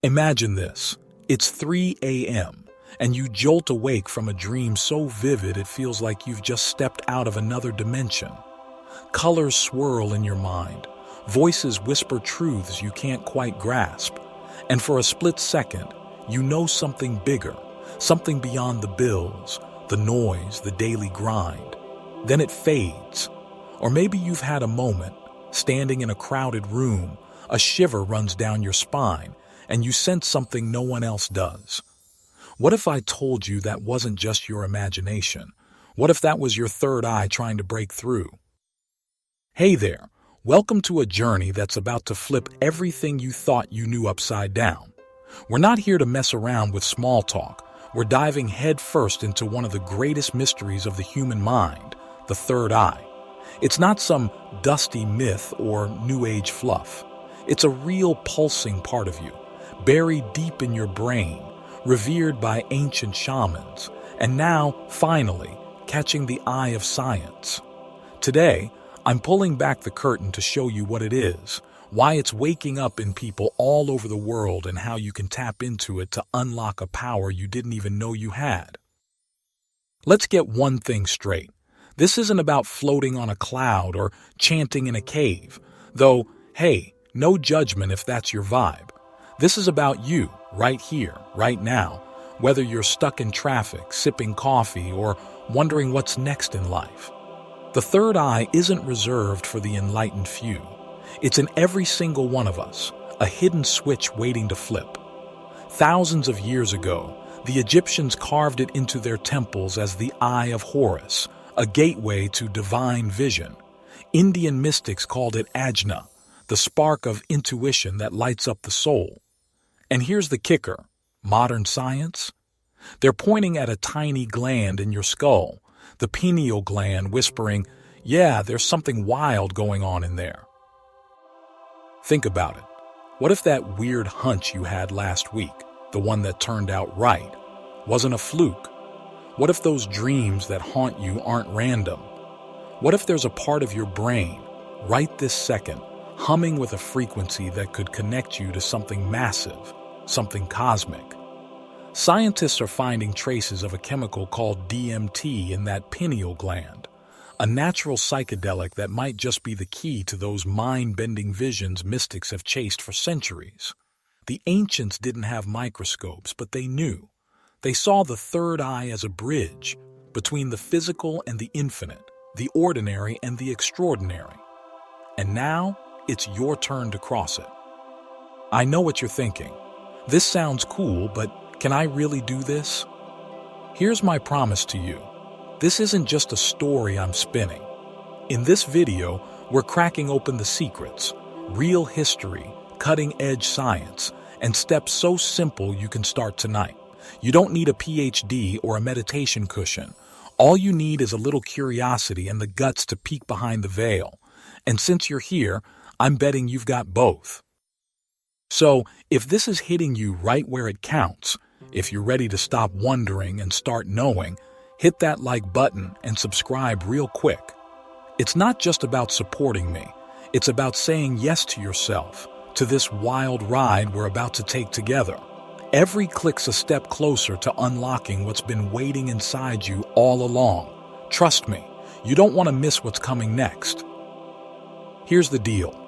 Imagine this. It's 3 a.m., and you jolt awake from a dream so vivid it feels like you've just stepped out of another dimension. Colors swirl in your mind. Voices whisper truths you can't quite grasp. And for a split second, you know something bigger, something beyond the bills, the noise, the daily grind. Then it fades. Or maybe you've had a moment, standing in a crowded room, a shiver runs down your spine, and you sense something no one else does. What if I told you that wasn't just your imagination? What if that was your third eye trying to break through? Hey there, welcome to a journey that's about to flip everything you thought you knew upside down. We're not here to mess around with small talk. We're diving headfirst into one of the greatest mysteries of the human mind, the third eye. It's not some dusty myth or new age fluff. It's a real pulsing part of you, buried deep in your brain, revered by ancient shamans, and now, finally, catching the eye of science. Today, I'm pulling back the curtain to show you what it is, why it's waking up in people all over the world, and how you can tap into it to unlock a power you didn't even know you had. Let's get one thing straight. This isn't about floating on a cloud or chanting in a cave, though, hey, no judgment if that's your vibe. This is about you, right here, right now, whether you're stuck in traffic, sipping coffee, or wondering what's next in life. The third eye isn't reserved for the enlightened few. It's in every single one of us, a hidden switch waiting to flip. Thousands of years ago, the Egyptians carved it into their temples as the Eye of Horus, a gateway to divine vision. Indian mystics called it Ajna, the spark of intuition that lights up the soul. And here's the kicker, modern science. They're pointing at a tiny gland in your skull, the pineal gland, whispering, yeah, there's something wild going on in there. Think about it. What if that weird hunch you had last week, the one that turned out right, wasn't a fluke? What if those dreams that haunt you aren't random? What if there's a part of your brain, right this second, humming with a frequency that could connect you to something massive, something cosmic? Scientists are finding traces of a chemical called DMT in that pineal gland, a natural psychedelic that might just be the key to those mind-bending visions mystics have chased for centuries. The ancients didn't have microscopes, but they knew. They saw the third eye as a bridge between the physical and the infinite, the ordinary and the extraordinary. And now, it's your turn to cross it. I know what you're thinking. This sounds cool, but can I really do this? Here's my promise to you. This isn't just a story I'm spinning. In this video, we're cracking open the secrets, real history, cutting-edge science, and steps so simple you can start tonight. You don't need a PhD or a meditation cushion. All you need is a little curiosity and the guts to peek behind the veil. And since you're here, I'm betting you've got both. So, if this is hitting you right where it counts, if you're ready to stop wondering and start knowing, hit that like button and subscribe real quick. It's not just about supporting me. It's about saying yes to yourself, to this wild ride we're about to take together. Every click's a step closer to unlocking what's been waiting inside you all along. Trust me, you don't want to miss what's coming next. Here's the deal.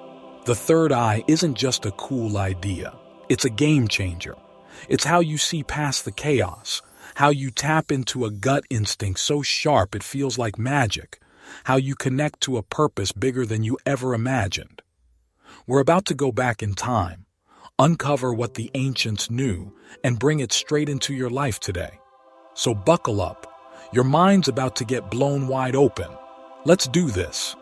The third eye isn't just a cool idea. It's a game changer. It's how you see past the chaos, how you tap into a gut instinct so sharp it feels like magic, how you connect to a purpose bigger than you ever imagined. We're about to go back in time, uncover what the ancients knew, and bring it straight into your life today. So buckle up. Your mind's about to get blown wide open. Let's do this.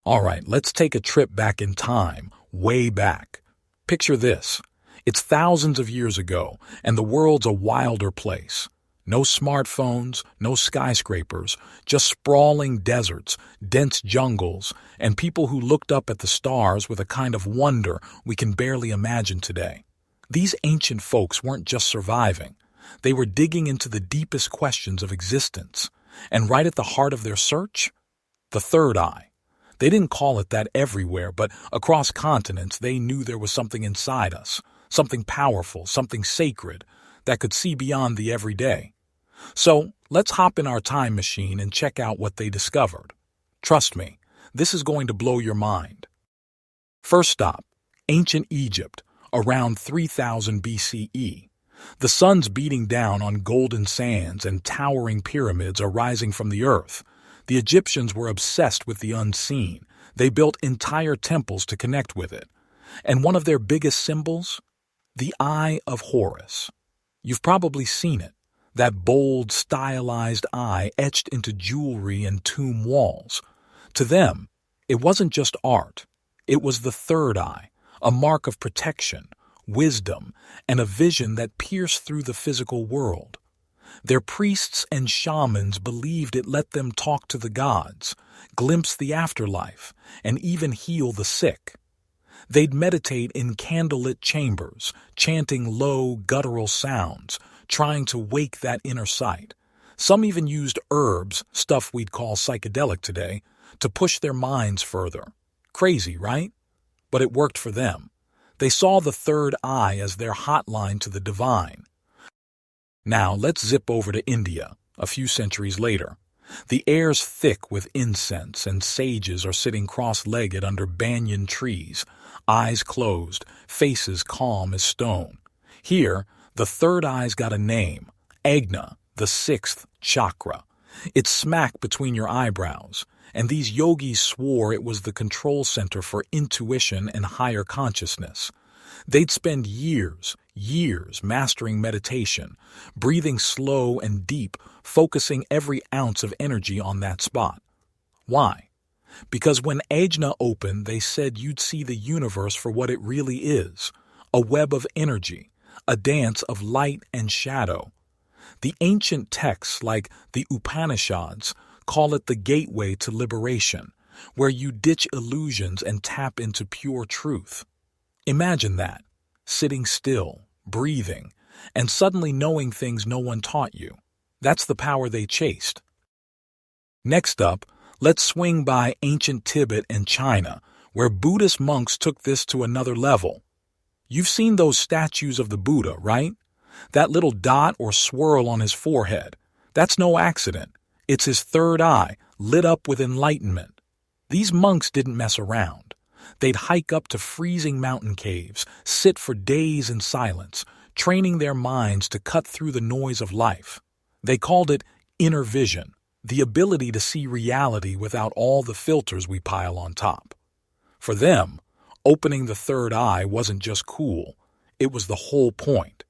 All right, let's take a trip back in time, way back. Picture this. It's thousands of years ago, and the world's a wilder place. No smartphones, no skyscrapers, just sprawling deserts, dense jungles, and people who looked up at the stars with a kind of wonder we can barely imagine today. These ancient folks weren't just surviving. They were digging into the deepest questions of existence. And right at the heart of their search? The third eye. They didn't call it that everywhere, but across continents they knew there was something inside us, something powerful, something sacred that could see beyond the everyday. So, let's hop in our time machine and check out what they discovered. Trust me, this is going to blow your mind. First stop, ancient Egypt, around 3000 BCE. The sun's beating down on golden sands and towering pyramids are rising from the earth. The Egyptians were obsessed with the unseen. They built entire temples to connect with it. And one of their biggest symbols? The Eye of Horus. You've probably seen it, that bold, stylized eye etched into jewelry and tomb walls. To them, it wasn't just art. It was the third eye, a mark of protection, wisdom, and a vision that pierced through the physical world. Their priests and shamans believed it let them talk to the gods, glimpse the afterlife, and even heal the sick. They'd meditate in candlelit chambers, chanting low, guttural sounds, trying to wake that inner sight. Some even used herbs, stuff we'd call psychedelic today, to push their minds further. Crazy, right? But it worked for them. They saw the third eye as their hotline to the divine. Now let's zip over to India, a few centuries later. The air's thick with incense, and sages are sitting cross-legged under banyan trees, eyes closed, faces calm as stone. Here, the third eye's got a name, Ajna, the sixth chakra. It's smack between your eyebrows, and these yogis swore it was the control center for intuition and higher consciousness. They'd spend years mastering meditation, breathing slow and deep, focusing every ounce of energy on that spot. Why? Because when Ajna opened, they said you'd see the universe for what it really is, a web of energy, a dance of light and shadow. The ancient texts, like the Upanishads, call it the gateway to liberation, where you ditch illusions and tap into pure truth. Imagine that, sitting still, breathing, and suddenly knowing things no one taught you. That's the power they chased. Next up, let's swing by ancient Tibet and China, where Buddhist monks took this to another level. You've seen those statues of the Buddha, right? That little dot or swirl on his forehead. That's no accident. It's his third eye, lit up with enlightenment. These monks didn't mess around. They'd hike up to freezing mountain caves, sit for days in silence, training their minds to cut through the noise of life. They called it inner vision, the ability to see reality without all the filters we pile on top. For them, opening the third eye wasn't just cool, it was the whole point.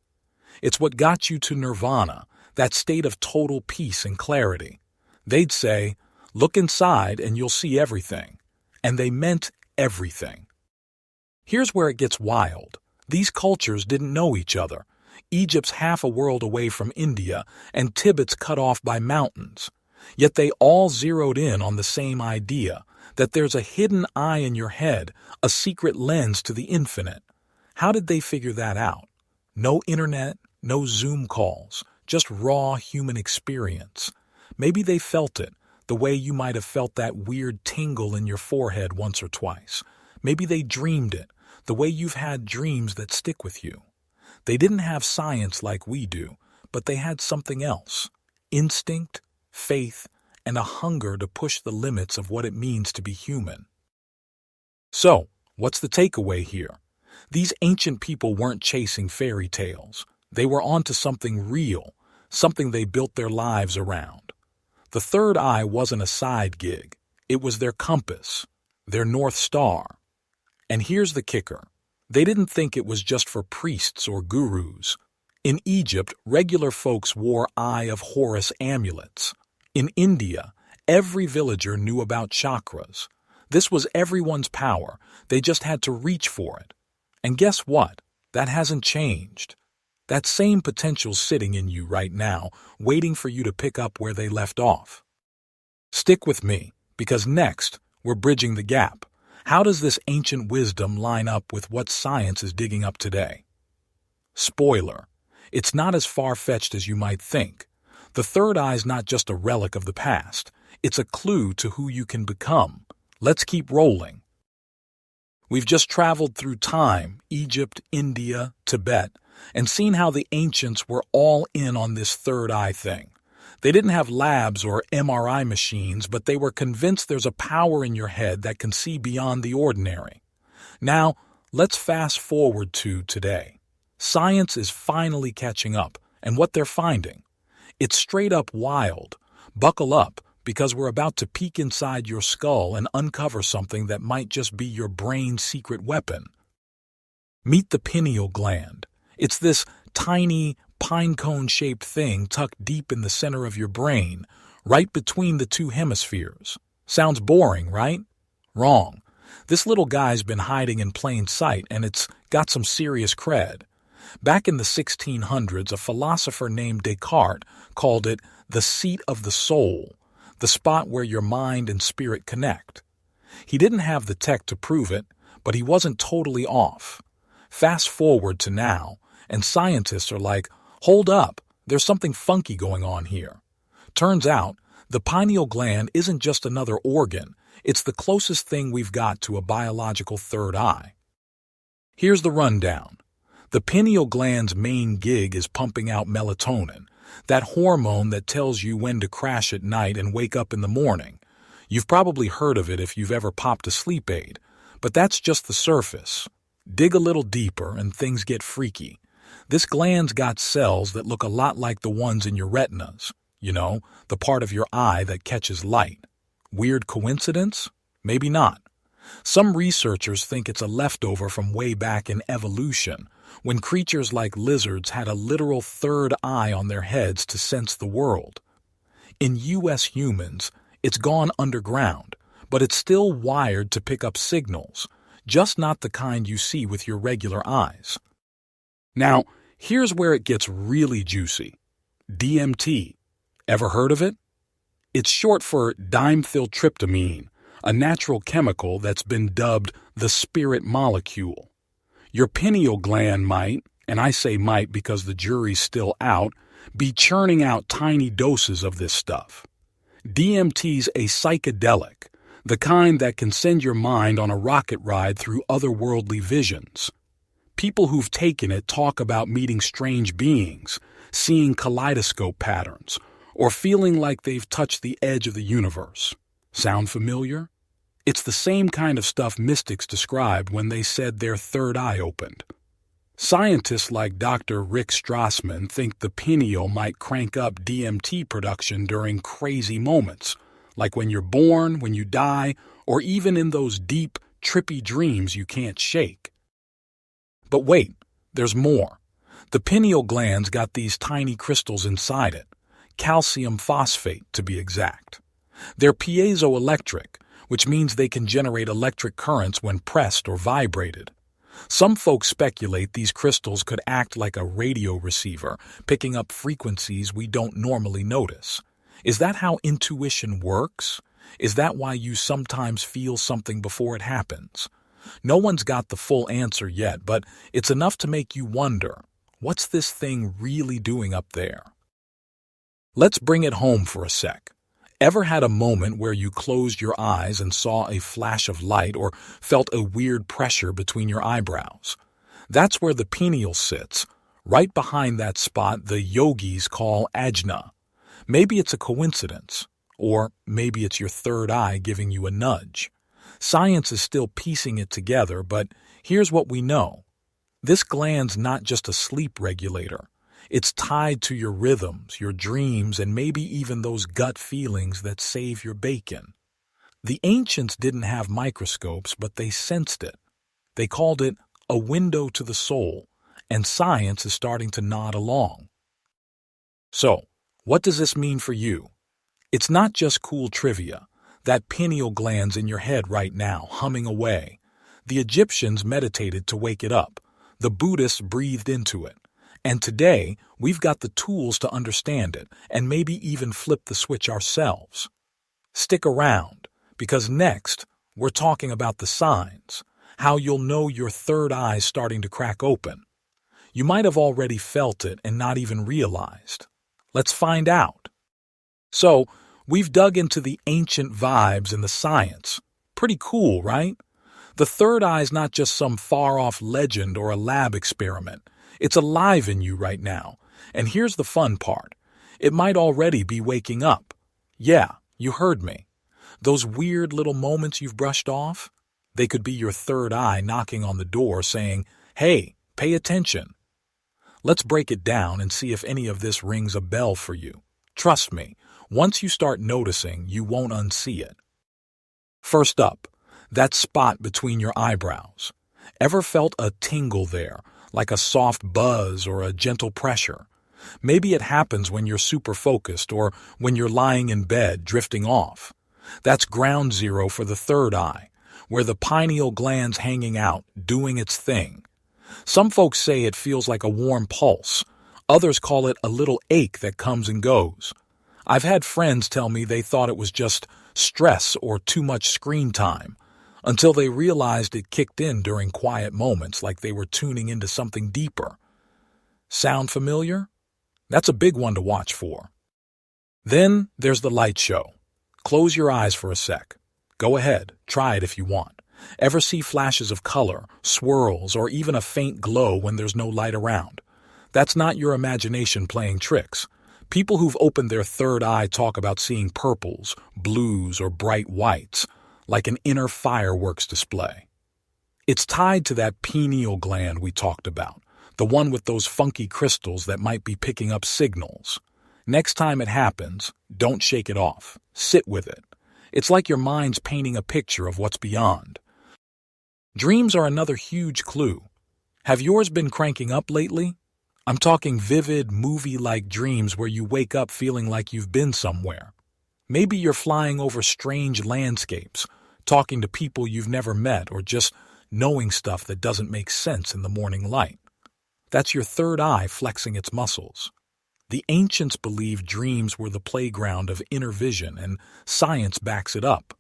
It's what got you to nirvana, that state of total peace and clarity. They'd say, look inside and you'll see everything. And they meant everything. Here's where it gets wild. These cultures didn't know each other. Egypt's half a world away from India, and Tibet's cut off by mountains. Yet they all zeroed in on the same idea, that there's a hidden eye in your head, a secret lens to the infinite. How did they figure that out? No internet, no Zoom calls, just raw human experience. Maybe they felt it, the way you might have felt that weird tingle in your forehead once or twice. Maybe they dreamed it, the way you've had dreams that stick with you. They didn't have science like we do, but they had something else. Instinct, faith, and a hunger to push the limits of what it means to be human. So, what's the takeaway here? These ancient people weren't chasing fairy tales. They were onto something real, something they built their lives around. The third eye wasn't a side gig. It was their compass, their North Star. And here's the kicker. They didn't think it was just for priests or gurus. In Egypt, regular folks wore Eye of Horus amulets. In India, every villager knew about chakras. This was everyone's power. They just had to reach for it. And guess what? That hasn't changed. That same potential's sitting in you right now, waiting for you to pick up where they left off. Stick with me, because next, we're bridging the gap. How does this ancient wisdom line up with what science is digging up today? Spoiler, it's not as far-fetched as you might think. The third eye's not just a relic of the past. It's a clue to who you can become. Let's keep rolling. We've just traveled through time, Egypt, India, Tibet, and seen how the ancients were all in on this third eye thing. They didn't have labs or MRI machines, but they were convinced there's a power in your head that can see beyond the ordinary. Now, let's fast forward to today. Science is finally catching up, and what they're finding. It's straight up wild. Buckle up, because we're about to peek inside your skull and uncover something that might just be your brain's secret weapon. Meet the pineal gland. It's this tiny, pine cone-shaped thing tucked deep in the center of your brain, right between the two hemispheres. Sounds boring, right? Wrong. This little guy's been hiding in plain sight, and it's got some serious cred. Back in the 1600s, a philosopher named Descartes called it the seat of the soul, the spot where your mind and spirit connect. He didn't have the tech to prove it, but he wasn't totally off. Fast forward to now, and scientists are like, hold up, there's something funky going on here. Turns out, the pineal gland isn't just another organ, it's the closest thing we've got to a biological third eye. Here's the rundown. The pineal gland's main gig is pumping out melatonin, that hormone that tells you when to crash at night and wake up in the morning. You've probably heard of it if you've ever popped a sleep aid, but that's just the surface. Dig a little deeper and things get freaky. This gland's got cells that look a lot like the ones in your retinas, the part of your eye that catches light. Weird coincidence? Maybe not. Some researchers think it's a leftover from way back in evolution, when creatures like lizards had a literal third eye on their heads to sense the world. In U.S. humans, it's gone underground, but it's still wired to pick up signals, just not the kind you see with your regular eyes. Now, here's where it gets really juicy. DMT. Ever heard of it? It's short for dimethyltryptamine, a natural chemical that's been dubbed the spirit molecule. Your pineal gland might, and I say might because the jury's still out, be churning out tiny doses of this stuff. DMT's a psychedelic, the kind that can send your mind on a rocket ride through otherworldly visions. People who've taken it talk about meeting strange beings, seeing kaleidoscope patterns, or feeling like they've touched the edge of the universe. Sound familiar? It's the same kind of stuff mystics described when they said their third eye opened. Scientists like Dr. Rick Strassman think the pineal might crank up DMT production during crazy moments, like when you're born, when you die, or even in those deep, trippy dreams you can't shake. But wait, there's more. The pineal gland's got these tiny crystals inside it, calcium phosphate to be exact. They're piezoelectric, which means they can generate electric currents when pressed or vibrated. Some folks speculate these crystals could act like a radio receiver, picking up frequencies we don't normally notice. Is that how intuition works? Is that why you sometimes feel something before it happens? No one's got the full answer yet, but it's enough to make you wonder, what's this thing really doing up there? Let's bring it home for a sec. Ever had a moment where you closed your eyes and saw a flash of light or felt a weird pressure between your eyebrows? That's where the pineal sits, right behind that spot the yogis call ajna. Maybe it's a coincidence, or maybe it's your third eye giving you a nudge. Science is still piecing it together, but here's what we know. This gland's not just a sleep regulator. It's tied to your rhythms, your dreams, and maybe even those gut feelings that save your bacon. The ancients didn't have microscopes, but they sensed it. They called it a window to the soul, and science is starting to nod along. So, what does this mean for you? It's not just cool trivia. That pineal gland's in your head right now, humming away. The Egyptians meditated to wake it up. The Buddhists breathed into it. And today, we've got the tools to understand it and maybe even flip the switch ourselves. Stick around, because next, we're talking about the signs, how you'll know your third eye's starting to crack open. You might have already felt it and not even realized. Let's find out. So, we've dug into the ancient vibes and the science. Pretty cool, right? The third eye's not just some far-off legend or a lab experiment. It's alive in you right now. And here's the fun part. It might already be waking up. Yeah, you heard me. Those weird little moments you've brushed off? They could be your third eye knocking on the door saying, "Hey, pay attention." Let's break it down and see if any of this rings a bell for you. Trust me, once you start noticing, you won't unsee it. First up, that spot between your eyebrows. Ever felt a tingle there, like a soft buzz or a gentle pressure? Maybe it happens when you're super focused or when you're lying in bed drifting off. That's ground zero for the third eye, where the pineal gland's hanging out, doing its thing. Some folks say it feels like a warm pulse. Others call it a little ache that comes and goes. I've had friends tell me they thought it was just stress or too much screen time, until they realized it kicked in during quiet moments like they were tuning into something deeper. Sound familiar? That's a big one to watch for. Then there's the light show. Close your eyes for a sec. Go ahead, try it if you want. Ever see flashes of color, swirls, or even a faint glow when there's no light around? That's not your imagination playing tricks. People who've opened their third eye talk about seeing purples, blues, or bright whites, like an inner fireworks display. It's tied to that pineal gland we talked about, the one with those funky crystals that might be picking up signals. Next time it happens, don't shake it off. Sit with it. It's like your mind's painting a picture of what's beyond. Dreams are another huge clue. Have yours been cranking up lately? I'm talking vivid, movie-like dreams where you wake up feeling like you've been somewhere. Maybe you're flying over strange landscapes, talking to people you've never met, or just knowing stuff that doesn't make sense in the morning light. That's your third eye flexing its muscles. The ancients believed dreams were the playground of inner vision, and science backs it up.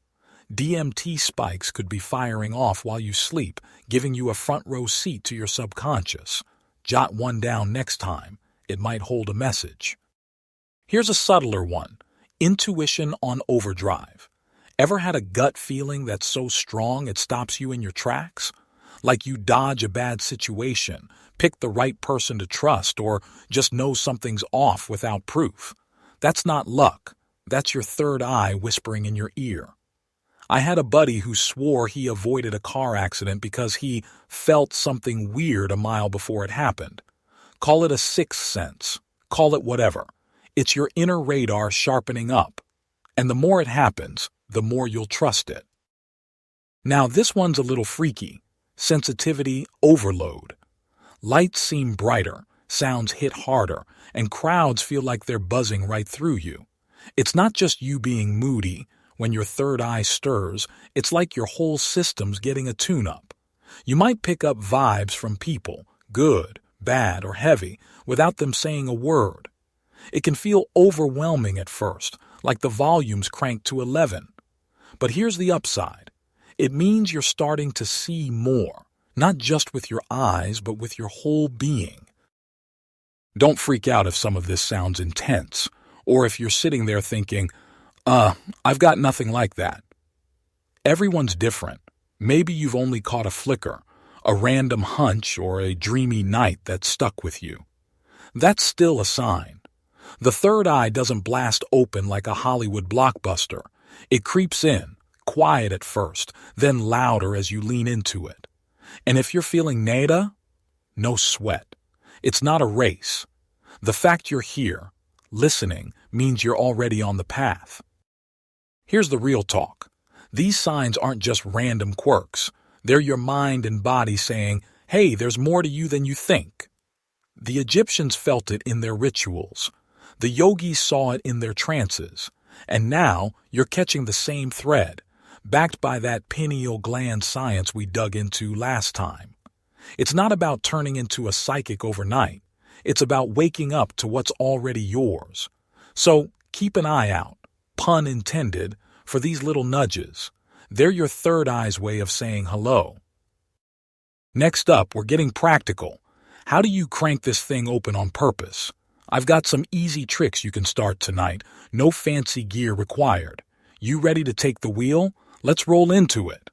DMT spikes could be firing off while you sleep, giving you a front-row seat to your subconscious. Jot one down next time. It might hold a message. Here's a subtler one. Intuition on overdrive. Ever had a gut feeling that's so strong it stops you in your tracks? Like you dodge a bad situation, pick the right person to trust, or just know something's off without proof. That's not luck. That's your third eye whispering in your ear. I had a buddy who swore he avoided a car accident because he felt something weird a mile before it happened. Call it a sixth sense. Call it whatever. It's your inner radar sharpening up. And the more it happens, the more you'll trust it. Now this one's a little freaky. Sensitivity overload. Lights seem brighter, sounds hit harder, and crowds feel like they're buzzing right through you. It's not just you being moody. When your third eye stirs, it's like your whole system's getting a tune-up. You might pick up vibes from people, good, bad, or heavy, without them saying a word. It can feel overwhelming at first, like the volume's cranked to 11. But here's the upside. It means you're starting to see more, not just with your eyes, but with your whole being. Don't freak out if some of this sounds intense, or if you're sitting there thinking, I've got nothing like that. Everyone's different. Maybe you've only caught a flicker, a random hunch, or a dreamy night that stuck with you. That's still a sign. The third eye doesn't blast open like a Hollywood blockbuster. It creeps in, quiet at first, then louder as you lean into it. And if you're feeling nada, no sweat. It's not a race. The fact you're here, listening, means you're already on the path. Here's the real talk. These signs aren't just random quirks. They're your mind and body saying, hey, there's more to you than you think. The Egyptians felt it in their rituals. The yogis saw it in their trances. And now you're catching the same thread, backed by that pineal gland science we dug into last time. It's not about turning into a psychic overnight. It's about waking up to what's already yours. So keep an eye out, pun intended, for these little nudges. They're your third eye's way of saying hello. Next up, we're getting practical. How do you crank this thing open on purpose? I've got some easy tricks you can start tonight. No fancy gear required. You ready to take the wheel? Let's roll into it.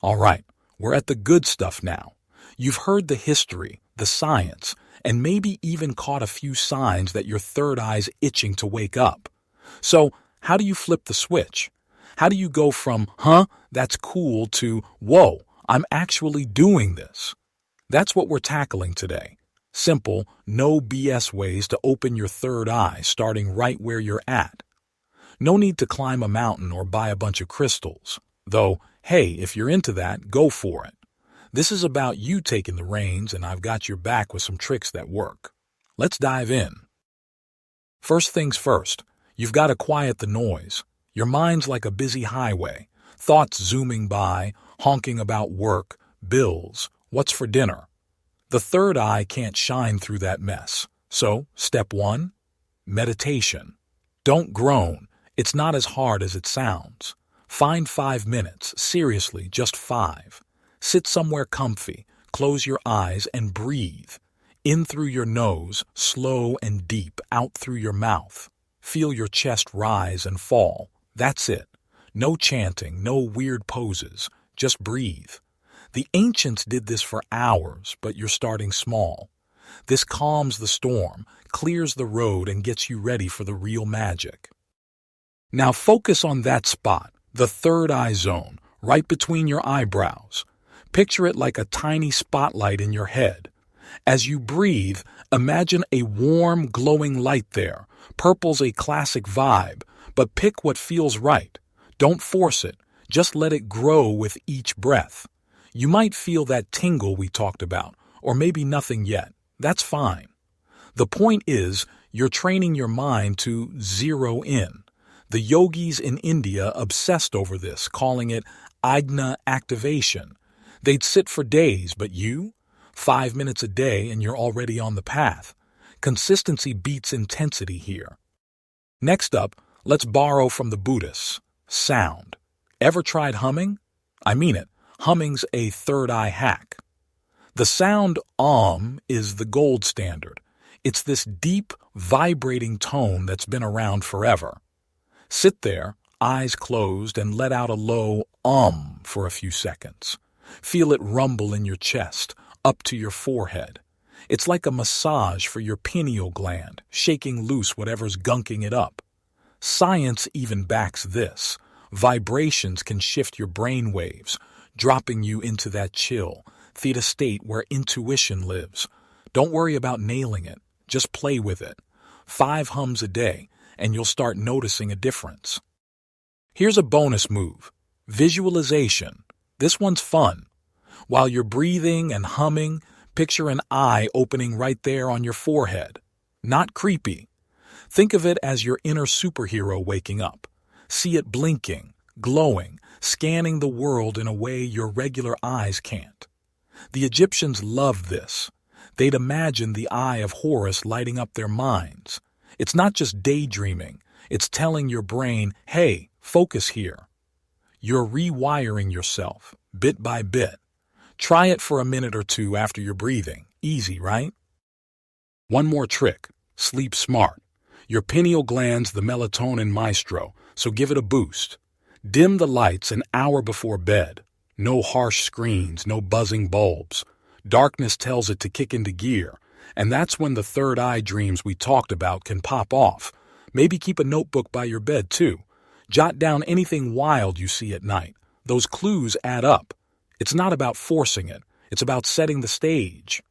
All right, we're at the good stuff now. You've heard the history, the science, and maybe even caught a few signs that your third eye's itching to wake up. So, how do you flip the switch? How do you go from, that's cool, to, whoa, I'm actually doing this? That's what we're tackling today. Simple, no BS ways to open your third eye, starting right where you're at. No need to climb a mountain or buy a bunch of crystals. Though, hey, if you're into that, go for it. This is about you taking the reins, and I've got your back with some tricks that work. Let's dive in. First things first, you've got to quiet the noise. Your mind's like a busy highway, thoughts zooming by, honking about work, bills, what's for dinner. The third eye can't shine through that mess. So, step 1, meditation. Don't groan. It's not as hard as it sounds. Find 5 minutes, seriously, just 5. Sit somewhere comfy, close your eyes, and breathe. In through your nose, slow and deep, out through your mouth. Feel your chest rise and fall. That's it. No chanting, no weird poses. Just breathe. The ancients did this for hours, but you're starting small. This calms the storm, clears the road, and gets you ready for the real magic. Now focus on that spot, the third eye zone, right between your eyebrows. Picture it like a tiny spotlight in your head. As you breathe, imagine a warm, glowing light there. Purple's a classic vibe, but pick what feels right. Don't force it. Just let it grow with each breath. You might feel that tingle we talked about, or maybe nothing yet. That's fine. The point is, you're training your mind to zero in. The yogis in India obsessed over this, calling it ajna activation. They'd sit for days, but you? 5 minutes a day and you're already on the path. Consistency beats intensity here. Next up, let's borrow from the Buddhists. Sound. Ever tried humming? I mean it. Humming's a third eye hack. The sound is the gold standard. It's this deep, vibrating tone that's been around forever. Sit there, eyes closed, and let out a low for a few seconds. Feel it rumble in your chest, up to your forehead. It's like a massage for your pineal gland, shaking loose whatever's gunking it up. Science even backs this. Vibrations can shift your brain waves, dropping you into that chill, theta state where intuition lives. Don't worry about nailing it. Just play with it. 5 hums a day, and you'll start noticing a difference. Here's a bonus move. Visualization. This one's fun. While you're breathing and humming, picture an eye opening right there on your forehead. Not creepy. Think of it as your inner superhero waking up. See it blinking, glowing, scanning the world in a way your regular eyes can't. The Egyptians loved this. They'd imagine the eye of Horus lighting up their minds. It's not just daydreaming. It's telling your brain, hey, focus here. You're rewiring yourself, bit by bit. Try it for a minute or two after you're breathing. Easy, right? One more trick. Sleep smart. Your pineal gland's the melatonin maestro, so give it a boost. Dim the lights an hour before bed. No harsh screens, no buzzing bulbs. Darkness tells it to kick into gear, and that's when the third eye dreams we talked about can pop off. Maybe keep a notebook by your bed, too. Jot down anything wild you see at night. Those clues add up. It's not about forcing it. It's about setting the stage.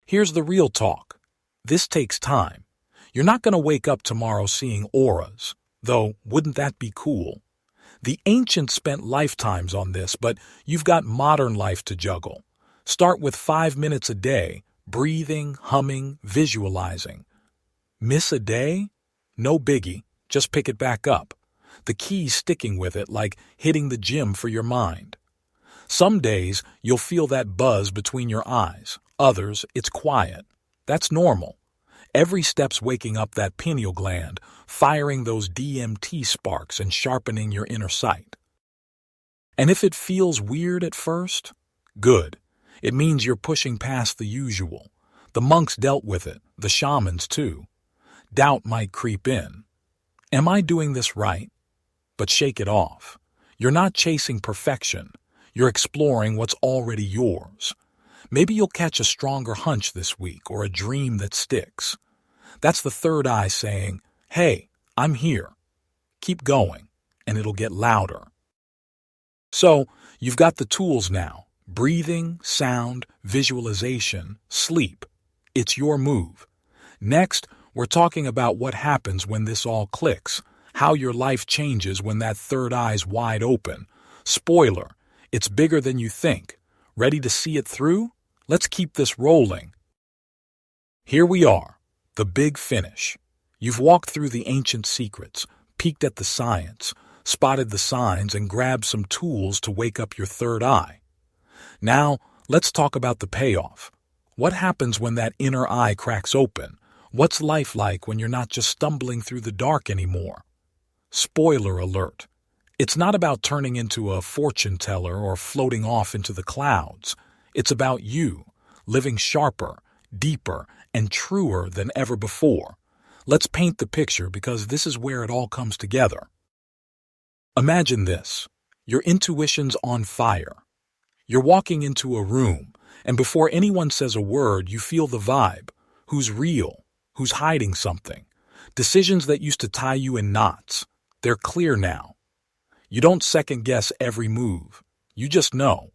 Here's the real talk. This takes time. You're not going to wake up tomorrow seeing auras, though wouldn't that be cool? The ancients spent lifetimes on this, but you've got modern life to juggle. Start with 5 minutes a day, breathing, humming, visualizing. Miss a day? No biggie, just pick it back up. The key's sticking with it like hitting the gym for your mind. Some days you'll feel that buzz between your eyes. Others, it's quiet. That's normal. Every step's waking up that pineal gland, firing those DMT sparks and sharpening your inner sight. And if it feels weird at first, good. It means you're pushing past the usual. The monks dealt with it, the shamans too. Doubt might creep in. Am I doing this right? But shake it off. You're not chasing perfection. You're exploring what's already yours. Maybe you'll catch a stronger hunch this week or a dream that sticks. That's the third eye saying, "Hey, I'm here. Keep going," and it'll get louder. So, you've got the tools now: breathing, sound, visualization, sleep. It's your move. Next, we're talking about what happens when this all clicks, how your life changes when that third eye's wide open. Spoiler, it's bigger than you think. Ready to see it through? Let's keep this rolling. Here we are, the big finish. You've walked through the ancient secrets, peeked at the science, spotted the signs, and grabbed some tools to wake up your third eye. Now, let's talk about the payoff. What happens when that inner eye cracks open? What's life like when you're not just stumbling through the dark anymore? Spoiler alert. It's not about turning into a fortune teller or floating off into the clouds. It's about you, living sharper, deeper, and truer than ever before. Let's paint the picture because this is where it all comes together. Imagine this. Your intuition's on fire. You're walking into a room, and before anyone says a word, you feel the vibe. Who's real? Who's hiding something? Decisions that used to tie you in knots. They're clear now. You don't second-guess every move. You just know.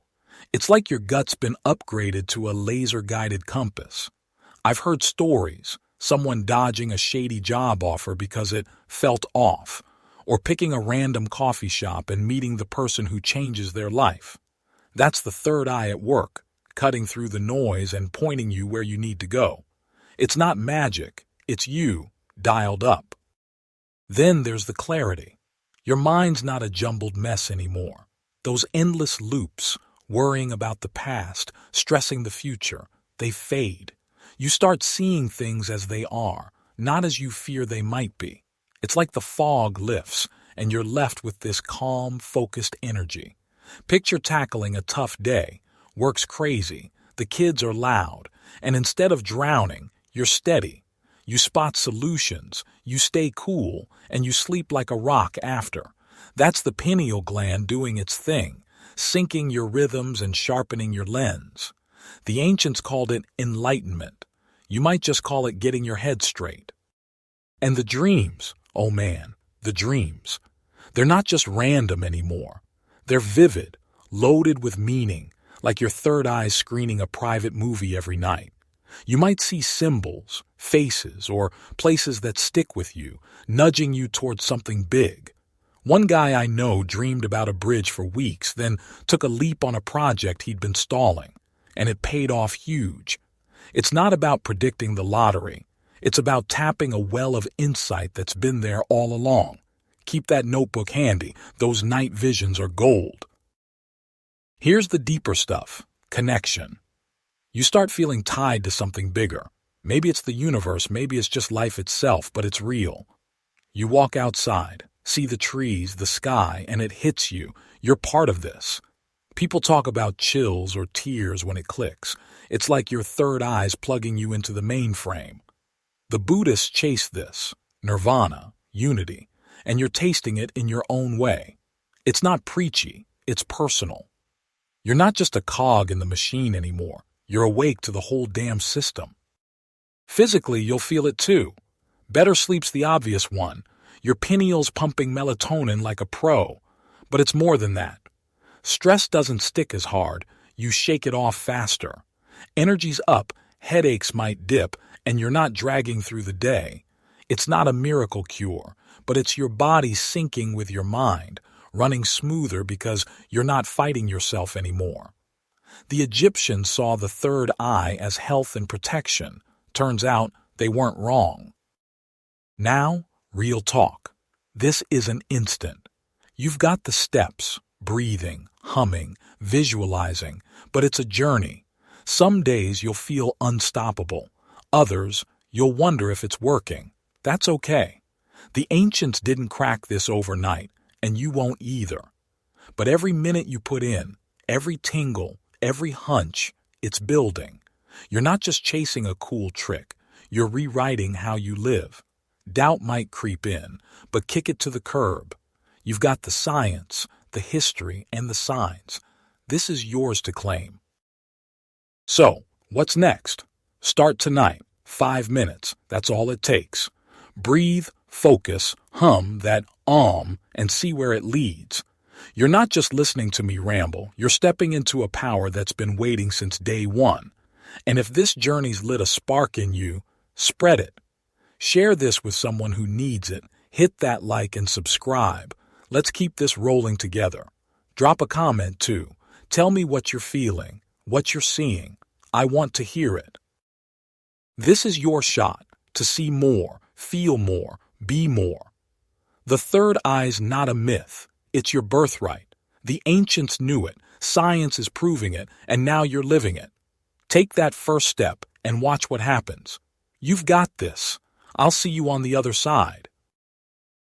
It's like your gut's been upgraded to a laser-guided compass. I've heard stories, someone dodging a shady job offer because it felt off, or picking a random coffee shop and meeting the person who changes their life. That's the third eye at work, cutting through the noise and pointing you where you need to go. It's not magic, it's you, dialed up. Then there's the clarity. Your mind's not a jumbled mess anymore. Those endless loops, worrying about the past, stressing the future, they fade. You start seeing things as they are, not as you fear they might be. It's like the fog lifts, and you're left with this calm, focused energy. Picture tackling a tough day. Work's crazy, the kids are loud, and instead of drowning, you're steady. You spot solutions, you stay cool, and you sleep like a rock after. That's the pineal gland doing its thing, syncing your rhythms and sharpening your lens. The ancients called it enlightenment. You might just call it getting your head straight. And the dreams, oh man, the dreams. They're not just random anymore. They're vivid, loaded with meaning, like your third eye screening a private movie every night. You might see symbols, faces, or places that stick with you, nudging you towards something big. One guy I know dreamed about a bridge for weeks, then took a leap on a project he'd been stalling, and it paid off huge. It's not about predicting the lottery. It's about tapping a well of insight that's been there all along. Keep that notebook handy. Those night visions are gold. Here's the deeper stuff: connection. You start feeling tied to something bigger. Maybe it's the universe, maybe it's just life itself, but it's real. You walk outside, see the trees, the sky, and it hits you. You're part of this. People talk about chills or tears when it clicks. It's like your third eye's plugging you into the mainframe. The Buddhists chase this: nirvana, unity, and you're tasting it in your own way. It's not preachy, it's personal. You're not just a cog in the machine anymore. You're awake to the whole damn system. Physically, you'll feel it too. Better sleep's the obvious one. Your pineal's pumping melatonin like a pro. But it's more than that. Stress doesn't stick as hard. You shake it off faster. Energy's up, headaches might dip, and you're not dragging through the day. It's not a miracle cure, but it's your body syncing with your mind, running smoother because you're not fighting yourself anymore. The Egyptians saw the third eye as health and protection. Turns out they weren't wrong. Now, real talk. This isn't instant. You've got the steps: breathing, humming, visualizing, but it's a journey. Some days you'll feel unstoppable. Others, you'll wonder if it's working. That's okay. The ancients didn't crack this overnight, and you won't either. But every minute you put in, every tingle, every hunch, it's building. You're not just chasing a cool trick. You're rewriting how you live. Doubt might creep in, but kick it to the curb. You've got the science, the history, and the signs. This is yours to claim. So, what's next? Start tonight. 5 minutes. That's all it takes. Breathe, focus, hum that and see where it leads. You're not just listening to me ramble, you're stepping into a power that's been waiting since day one. And if this journey's lit a spark in you, spread it. Share this with someone who needs it. Hit that like and subscribe. Let's keep this rolling together. Drop a comment too. Tell me what you're feeling, what you're seeing. I want to hear it. This is your shot to see more, feel more, be more. The third eye's not a myth. It's your birthright. The ancients knew it, science is proving it, and now you're living it. Take that first step and watch what happens. You've got this. I'll see you on the other side.